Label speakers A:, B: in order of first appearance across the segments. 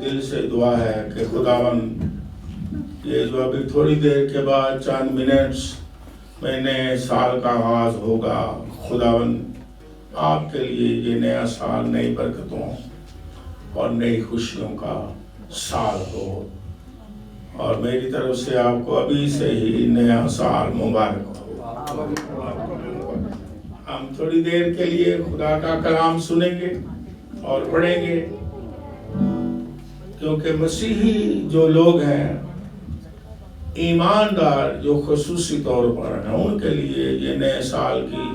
A: دل سے دعا ہے کہ خداون یہ جو ابھی تھوڑی دیر کے بعد چند منٹس میں نئے سال کا آغاز ہوگا، خداون آپ کے لیے یہ نیا سال نئی برکتوں اور نئی خوشیوں کا سال ہو، اور میری طرف سے آپ کو ابھی سے ہی نیا سال مبارک ہو۔ ہم تھوڑی دیر کے لیے خدا کا کلام سنیں گے اور پڑھیں گے، کیونکہ مسیحی جو لوگ ہیں، ایماندار جو خصوصی طور پر ہیں، ان کے لیے یہ نئے سال کی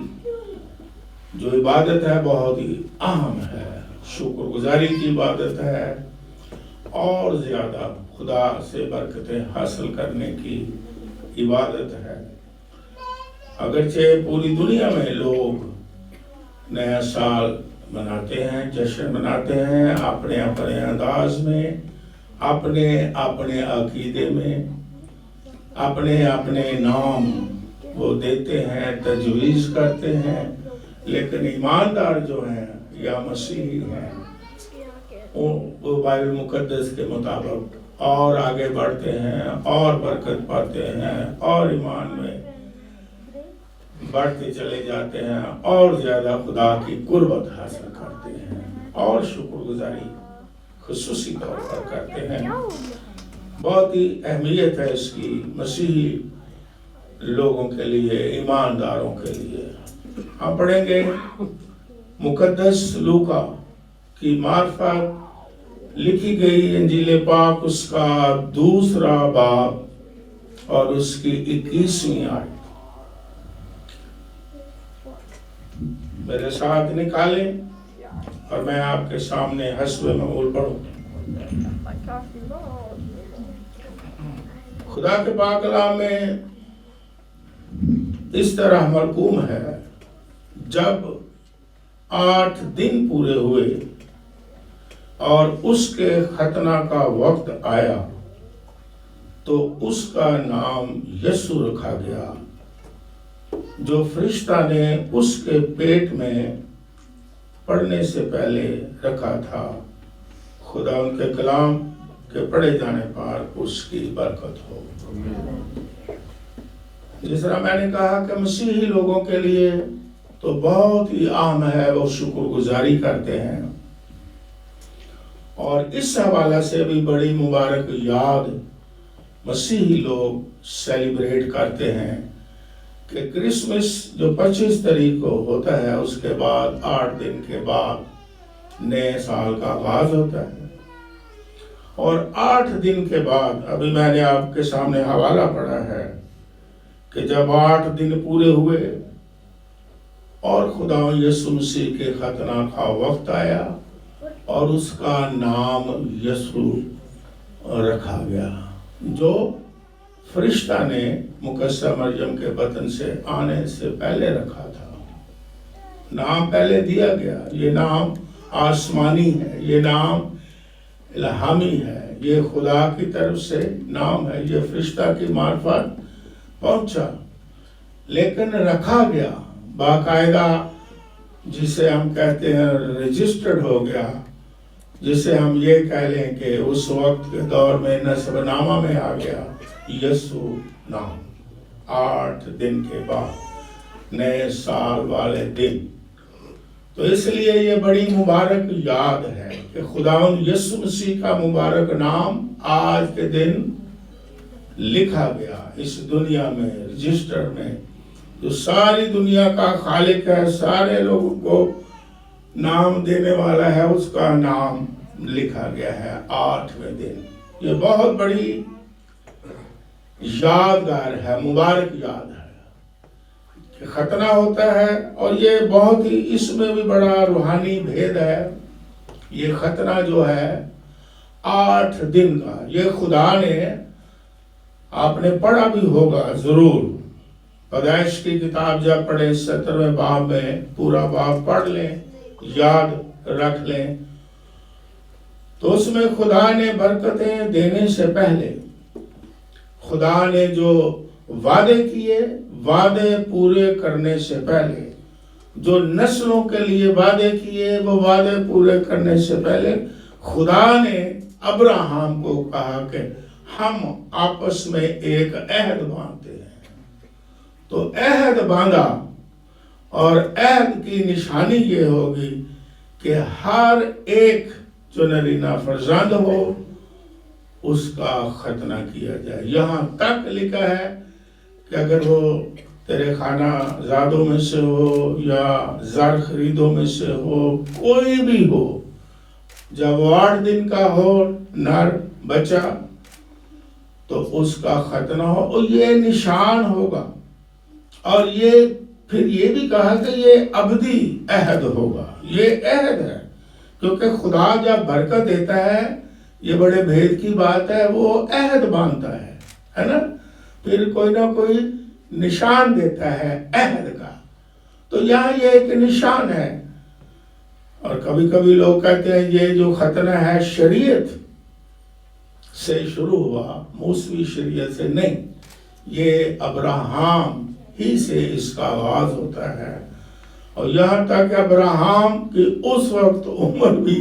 A: جو عبادت ہے بہت ہی اہم ہے، شکر گزاری کی عبادت ہے، اور زیادہ خدا سے برکتیں حاصل کرنے کی عبادت ہے۔ اگرچہ پوری دنیا میں لوگ نیا سال مناتے ہیں، جشن مناتے ہیں، اپنے اپنے انداز میں، اپنے اپنے عقیدے میں، اپنے اپنے نام وہ دیتے ہیں، تجویز کرتے ہیں، لیکن ایماندار جو ہیں یا مسیحی ہیں وہ بائبل مقدس کے مطابق اور آگے بڑھتے ہیں اور برکت پاتے ہیں اور ایمان میں بڑھتے چلے جاتے ہیں اور زیادہ خدا کی قربت حاصل کرتے ہیں اور شکر گزاری خصوصی طور پر کرتے ہیں۔ بہت ہی اہمیت ہے اس کی مسیحی لوگوں کے لیے، ایمانداروں کے لیے۔ ہم پڑھیں گے مقدس لوکا کی معرفت لکھی گئی انجیل پاک، اس کا 2 باب اور اس کی 21ویں آیت۔ میرے ساتھ نکالیں اور میں آپ کے سامنے حسب معمول پڑھوں۔ خدا کے پاک کلام میں اس طرح مرقوم ہے، جب 8 دن پورے ہوئے اور اس کے ختنہ کا وقت آیا تو اس کا نام یسوع رکھا گیا، جو فرشتہ نے اس کے پیٹ میں پڑھنے سے پہلے رکھا تھا۔ خدا ان کے کلام کے پڑھے جانے پر اس کی برکت ہو۔ جس طرح میں نے کہا کہ مسیحی لوگوں کے لیے تو بہت ہی عام ہے، وہ شکر گزاری کرتے ہیں، اور اس حوالے سے بھی بڑی مبارک یاد مسیحی لوگ سیلیبریٹ کرتے ہیں کہ کرسمس جو 25 تاریخ کو ہوتا ہے، اس کے بعد 8 دن کے بعد نئے سال کا آغاز ہوتا ہے، اور 8 دن کے بعد ابھی میں نے آپ کے سامنے حوالہ پڑھا ہے کہ جب 8 دن پورے ہوئے اور خدا یسوع مسیح کے ختنہ کا وقت آیا اور اس کا نام یسوع رکھا گیا، جو فرشتہ نے مقدسہ مریم کے بطن سے آنے سے پہلے رکھا تھا۔ نام پہلے دیا گیا، یہ نام آسمانی ہے، یہ نام الہامی ہے، یہ خدا کی طرف سے نام ہے، یہ فرشتہ کی معرفت پہنچا، لیکن رکھا گیا باقاعدہ، جسے ہم کہتے ہیں رجسٹرڈ ہو گیا، جسے ہم یہ کہہ لیں کہ اس وقت کے دور میں نسب نامہ میں آ گیا یسوع نام۔ 8 دن کے بعد نئے سال والے دن، تو اس لیے یہ بڑی مبارک یاد ہے کہ خداوند یسوع مسیح کا مبارک نام آج کے دن لکھا گیا اس دنیا میں، رجسٹر میں، جو ساری دنیا کا خالق ہے، سارے لوگوں کو نام دینے والا ہے، اس کا نام لکھا گیا ہے 8ویں دن۔ یہ بہت بڑی یادگار ہے، مبارک یاد ہے کہ ختنہ ہوتا ہے، اور یہ بہت ہی اس میں بھی بڑا روحانی بھید ہے۔ یہ ختنہ جو ہے 8 دن کا، یہ خدا نے، آپ نے پڑھا بھی ہوگا ضرور، پیدائش کی کتاب جب پڑھیں 17ویں باب میں، پورا باب پڑھ لیں، یاد رکھ لیں، تو اس میں خدا نے برکتیں دینے سے پہلے خدا نے جو وعدے کیے، وعدے پورے کرنے سے پہلے، جو نسلوں کے لیے وعدے کیے، وہ وعدے پورے کرنے سے پہلے خدا نے ابراہم کو کہا کہ ہم آپس میں ایک عہد باندھتے ہیں، تو عہد باندھا، اور عہد کی نشانی یہ ہوگی کہ ہر ایک جو نرینہ فرزند ہو اس کا ختنہ کیا جائے۔ یہاں تک لکھا ہے کہ اگر وہ تیرے خانہ زادوں میں سے ہو یا زر خریدوں میں سے ہو، کوئی بھی ہو، جب 8 دن کا ہو نر بچہ تو اس کا ختنہ ہو، اور یہ نشان ہوگا۔ اور یہ پھر یہ بھی کہا کہ یہ ابدی عہد ہوگا، یہ عہد ہے، کیونکہ خدا جب برکت دیتا ہے، یہ بڑے بھید کی بات ہے، وہ عہد باندھتا ہے نا، پھر کوئی نہ کوئی نشان دیتا ہے عہد کا، تو یہاں یہ ایک نشان ہے۔ اور کبھی کبھی لوگ کہتے ہیں یہ جو ختنہ ہے شریعت سے شروع ہوا، موسوی شریعت سے نہیں، یہ ابراہم ہی سے اس کا آغاز ہوتا ہے۔ اور یہاں تک کہ ابراہم کی اس وقت عمر بھی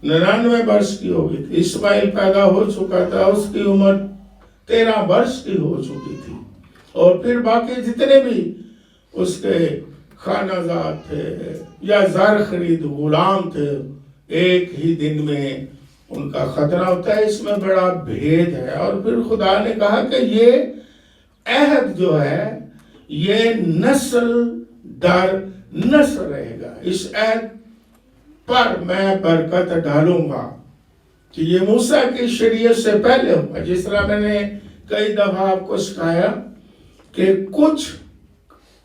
A: 99 برس کی ہو گئی تھی، اسماعیل پیدا ہو چکا تھا، اس کی عمر 13 برس کی ہو چکی تھی، اور پھر باقی جتنے بھی اس کے خانہ زاد تھے یا زر خرید غلام تھے، ایک ہی دن میں ان کا ختنہ ہوتا ہے۔ اس میں بڑا بھید ہے۔ اور پھر خدا نے کہا کہ یہ عہد جو ہے یہ نسل در نسل رہے گا، اس عہد پر میں برکت ڈالوں گا، کہ یہ موسیٰ کی شریعت سے پہلے ہوگا۔ جس طرح میں نے کئی دفعہ آپ کو سکھایا کہ کچھ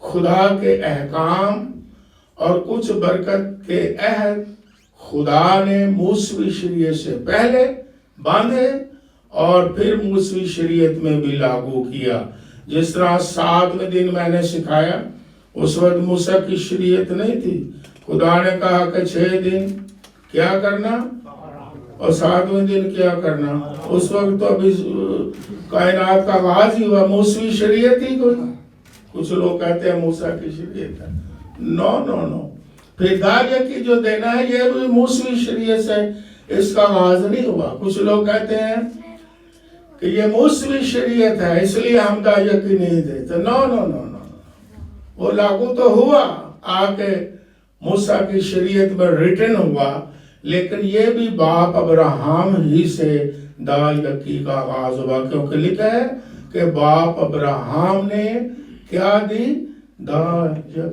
A: خدا کے احکام اور کچھ برکت کے عہد خدا نے موسوی شریعت سے پہلے باندھے اور پھر موسوی شریعت میں بھی لاگو کیا۔ جس طرح 7ویں دن میں نے سکھایا، اس وقت موسیٰ کی شریعت نہیں تھی، خدا نے کہا کہ 6 دن کیا کرنا اور 7ویں دن کیا کرنا۔ اس وقت تو ابھی کائنات کا آغاز ہی ہوا، موسوی شریعت ہی کوئی، کچھ لوگ کہتے ہیں موسیٰ کی شریعت ہے، نو۔ پھر داغ کی جو دینا ہے یہ بھی موسوی شریعت سے اس کا آغاز نہیں ہوا۔ کچھ لوگ کہتے ہیں کہ یہ موسوی شریعت ہے اس لیے ہم داغ کی نہیں دیتے، نو، وہ لاگو تو ہوا، آکے موسیٰ کی شریعت میں ریٹن ہوا، لیکن یہ بھی باپ ابراہم ہی سے داغ کی کا آغاز ہوا، کیونکہ لکھا ہے کہ باپ ابراہم نے کیا دی؟ داغ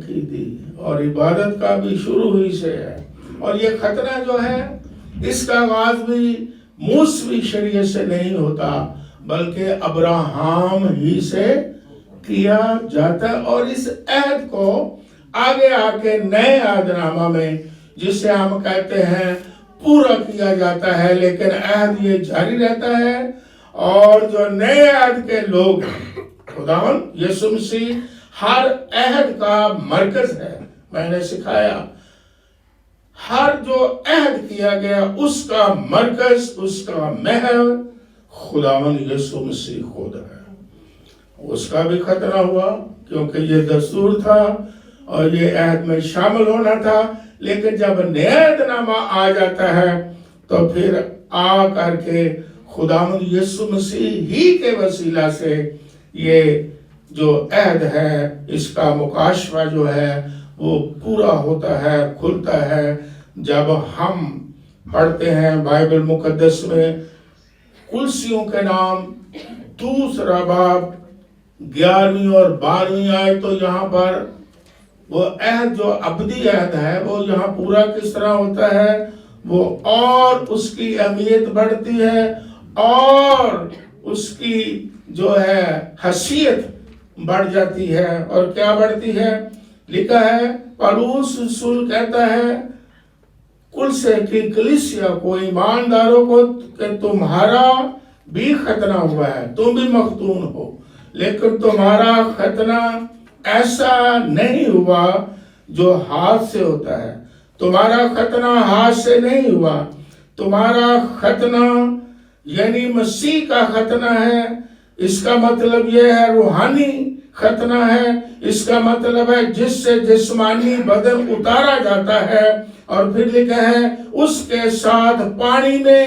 A: کی دی، اور عبادت کا بھی شروع ہی سے ہے۔ اور یہ ختنہ جو ہے اس کا آغاز بھی موسوی شریعت سے نہیں ہوتا، بلکہ ابراہم ہی سے کیا جاتا ہے۔ اور اس عہد کو آگے آکے نئے عہد نامہ میں جسے ہم کہتے ہیں پورا کیا جاتا ہے، لیکن عہد یہ جاری رہتا ہے۔ اور جو نئے عہد کے لوگ ہیں، خداوند یسوع مسیح ہر عہد کا مرکز ہے۔ میں نے سکھایا ہر جو عہد کیا گیا اس کا مرکز، اس کا محور خداوند یسوع مسیح خود ہے۔ اس کا بھی ختنہ ہوا کیونکہ یہ دستور تھا اور یہ عہد میں شامل ہونا تھا، لیکن جب نیا عہد نامہ آ جاتا ہے تو پھر آ کر کے خداوند یسوع مسیح ہی کے وسیلہ سے یہ جو عہد ہے اس کا مکاشفہ جو ہے وہ پورا ہوتا ہے، کھلتا ہے۔ جب ہم پڑھتے ہیں بائبل مقدس میں کلسیوں کے نام 2 باب 11ویں اور 12ویں آئے، تو یہاں پر وہ عہد جو ابدی عہد ہے وہ یہاں پورا کس طرح ہوتا ہے، وہ اور اس کی اہمیت بڑھتی ہے اور اس کی جو ہے حیثیت بڑھ جاتی ہے۔ اور کیا بڑھتی ہے؟ لکھا ہے پولس رسول کہتا ہے کلسے کی کلیسیا کو، ایمانداروں کو، کہ تمہارا بھی ختنہ ہوا ہے، تم بھی مختون ہو، لیکن تمہارا ختنہ ایسا نہیں ہوا جو ہاتھ سے ہوتا ہے۔ تمہارا ختنہ ہاتھ سے نہیں ہوا، تمہارا ختنہ یعنی مسیح کا ختنہ ہے۔ اس کا مطلب یہ ہے روحانی ختنہ ہے، اس کا مطلب ہے جس سے جسمانی بدن اتارا جاتا ہے، اور پھر لکھا ہے اس کے ساتھ پانی میں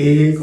A: 1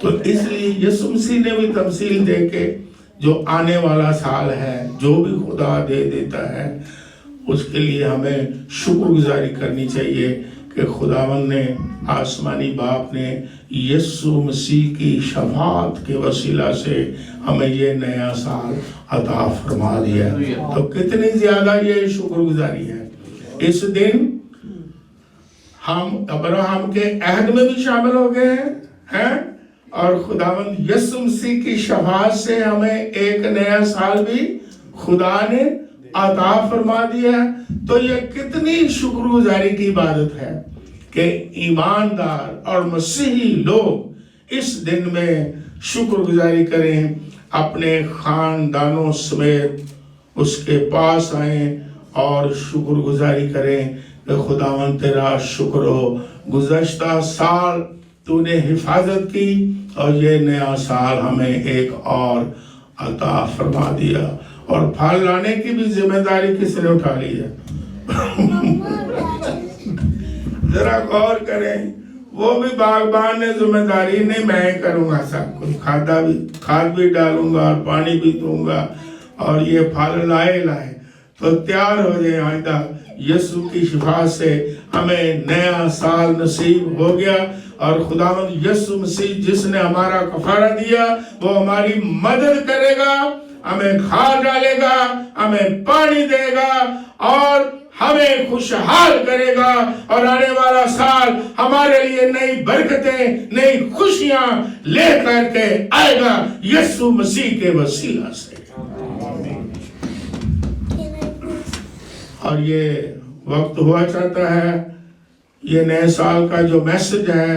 A: تو اس لیے یسوع مسیح نے بھی تمثیل دے کے جو آنے والا سال ہے جو بھی خدا دے دیتا ہے اس کے لیے ہمیں شکر گزاری کرنی چاہیے کہ خداوند نے آسمانی باپ نے یسوع مسیح کی شفاعت کے وسیلہ سے ہمیں یہ نیا سال عطا فرما دیا. تو کتنی زیادہ یہ شکر گزاری ہے. اس دن ہم ابراہیم کے عہد میں بھی شامل ہو گئے ہیں اور خداوند یسوع مسیح کی شفاعت سے ہمیں ایک نیا سال بھی خدا نے عطا فرما دیا ہے. تو یہ کتنی شکر گزاری کی عبادت ہے کہ ایماندار اور مسیحی لوگ اس دن میں شکر گزاری کریں, اپنے خاندانوں سمیت اس کے پاس آئیں اور شکر گزاری کریں کہ خداوند تیرا شکر ہو, گزشتہ سال تو نے حفاظت کی اور یہ نیا سال ہمیں ایک اور عطا فرما دیا. اور پھل لانے کی بھی ذمہ داری کس نے اٹھا لی ہے؟ ذرا غور کریں, وہ بھی باغبان نے ذمہ داری نہیں, میں کروں گا سب کچھ, کھاد بھی ڈالوں گا اور پانی بھی دوں گا اور یہ پھل لائے تو تیار ہو جائے. آئندہ یسوع کی شفاعت سے ہمیں نیا سال نصیب ہو گیا اور خداوند یسوع مسیح جس نے ہمارا کفارہ دیا وہ ہماری مدد کرے گا, ہمیں کھاد ڈالے گا, ہمیں پانی دے گا اور ہمیں خوشحال کرے گا. اور آنے والا سال ہمارے لیے نئی برکتیں, نئی خوشیاں لے کر کے آئے گا یسوع مسیح کے وسیلہ سے. اور یہ وقت ہوا چاہتا ہے, یہ نئے سال کا جو میسج ہے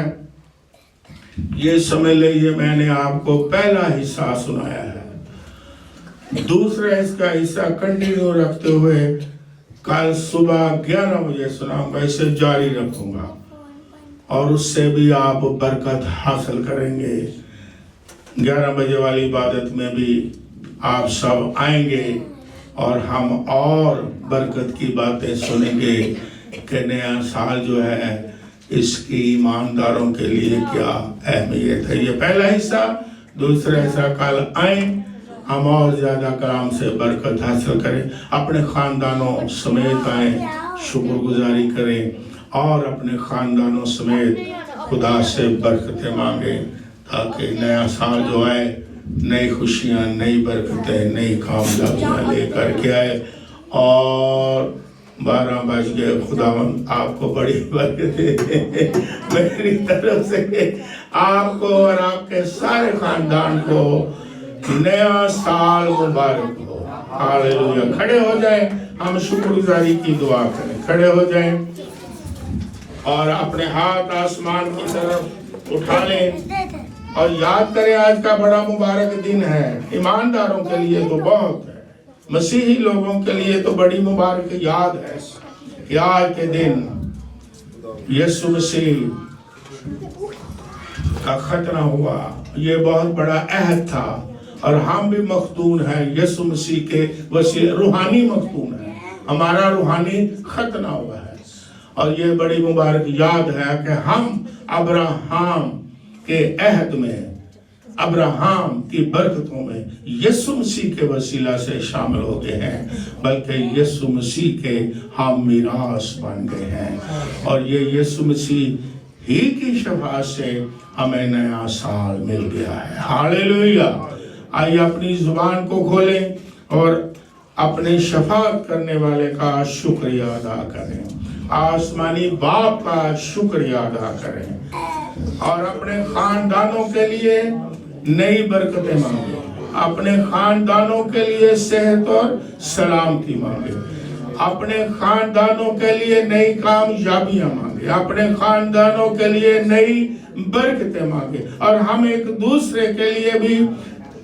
A: یہ سمجھ لیجیے میں نے آپ کو پہلا حصہ سنایا ہے, دوسرا اس کا حصہ کنٹینیو رکھتے ہوئے کل صبح 11 بجے سناؤں گا, اسے جاری رکھوں گا اور اس سے بھی آپ برکت حاصل کریں گے. 11 بجے والی عبادت میں بھی آپ سب آئیں گے اور ہم اور برکت کی باتیں سنیں گے کہ نیا سال جو ہے اس کی ایمانداروں کے لیے کیا اہمیت ہے. یہ پہلا حصہ. دوسرا حصہ کل آئیں, ہم اور زیادہ کلام سے برکت حاصل کریں, اپنے خاندانوں سمیت آئیں, شکر گزاری کریں اور اپنے خاندانوں سمیت خدا سے برکتیں مانگیں تاکہ نیا سال جو آئے نئی خوشیاں, نئی برکتیں, نئی کامیابیاں لے کر کے آئے. اور 12 بج گئے, خداوند آپ کو بڑی برکتیں دے میری طرف سے آپ کو اور آپ کے سارے خاندان کو نیا سال مبارک ہو. ہاللویا. کھڑے ہو جائیں, ہم شکر گزاری کی دعا کریں. کھڑے ہو جائیں اور اپنے ہاتھ آسمان کی طرف اٹھا لیں اور یاد کریں آج کا بڑا مبارک دن ہے. ایمانداروں کے لیے تو بہت ہے, مسیحی لوگوں کے لیے تو بڑی مبارک یاد ہے کہ آج کے دن یسوع مسیح کا ختنہ ہوا. یہ بہت بڑا عہد تھا اور ہم بھی مختون ہیں یسوع مسیح کے وسیلے, روحانی مختون ہیں, ہمارا روحانی ختنہ ہوا ہے. اور یہ بڑی مبارک یاد ہے کہ ہم ابراہیم کے عہد میں, ابراہیم کی برکتوں میں یسوع مسیح کے وسیلہ سے شامل ہو گئے ہیں, بلکہ یسوع مسیح کے ہم میراث بن گئے ہیں. اور یہ یسوع مسیح ہی کی شفاعت سے ہمیں نیا سال مل گیا ہے. ہاللویا. آئیے اپنی زبان کو کھولیں اور اپنے شفاعت کرنے والے کا شکریہ ادا کریں, آسمانی باپ کا شکریہ ادا کریں اور اپنے خاندانوں کے لیے نئی برکتیں مانگیں, اپنے خاندانوں کے لیے صحت اور سلامتی مانگیں, اپنے خاندانوں کے لیے نئی کامیابیاں مانگیں, اپنے خاندانوں کے لیے نئی برکتیں مانگیں اور ہم ایک دوسرے کے لیے بھی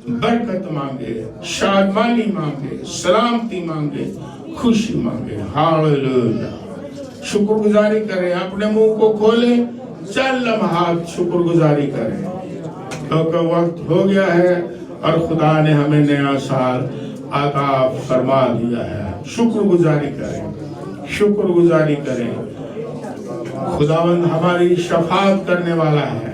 A: برکت مانگے, شادمانی مانگے, سلامتی مانگے, خوشی مانگے. ہاللویا. شکر گزاری کریں, اپنے منہ کو کھولیں, چند لمحات شکر گزاری کریں کیونکہ وقت ہو گیا ہے اور خدا نے ہمیں نیا سال عطا فرما دیا ہے. شکر گزاری کریں, شکر گزاری کریں. خداوند ہماری شفاعت کرنے والا ہے,